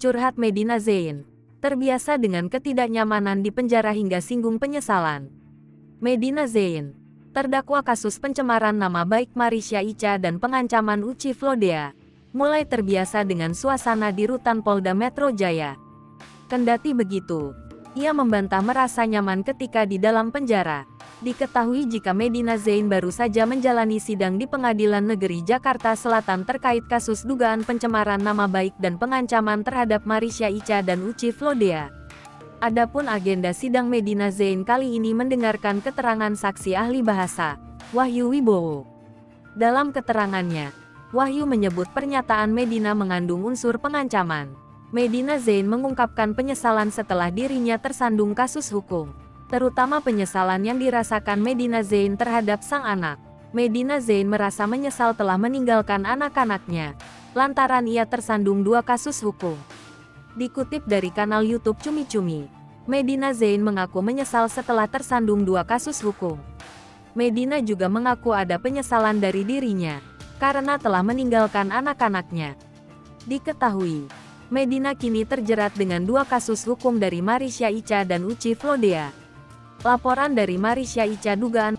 Curhat Medina Zain. Terbiasa dengan ketidaknyamanan di penjara hingga singgung penyesalan. Medina Zain terdakwa kasus pencemaran nama baik Marisha Icha dan pengancaman Uci Flodea, mulai terbiasa dengan suasana di rutan Polda Metro Jaya. Kendati begitu, ia membantah merasa nyaman ketika di dalam penjara. Diketahui jika Medina Zain baru saja menjalani sidang di Pengadilan Negeri Jakarta Selatan terkait kasus dugaan pencemaran nama baik dan pengancaman terhadap Marisha Icha dan Uci Flodea. Adapun agenda sidang Medina Zain kali ini mendengarkan keterangan saksi ahli bahasa, Wahyu Wibowo. Dalam keterangannya, Wahyu menyebut pernyataan Medina mengandung unsur pengancaman. Medina Zain mengungkapkan penyesalan setelah dirinya tersandung kasus hukum, terutama penyesalan yang dirasakan Medina Zain terhadap sang anak. Medina Zain merasa menyesal telah meninggalkan anak-anaknya, lantaran ia tersandung 2 kasus hukum. Dikutip dari kanal YouTube Cumi Cumi, Medina Zain mengaku menyesal setelah tersandung 2 kasus hukum. Medina juga mengaku ada penyesalan dari dirinya, karena telah meninggalkan anak-anaknya. Diketahui, Medina kini terjerat dengan 2 kasus hukum dari Marisha Icha dan Uci Flodea. Laporan dari Marisha Icha dugaan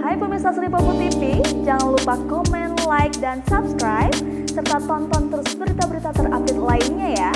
Hai pemirsa Sri Popo TV, jangan lupa komen, like, dan subscribe, serta tonton terus berita-berita terupdate lainnya ya.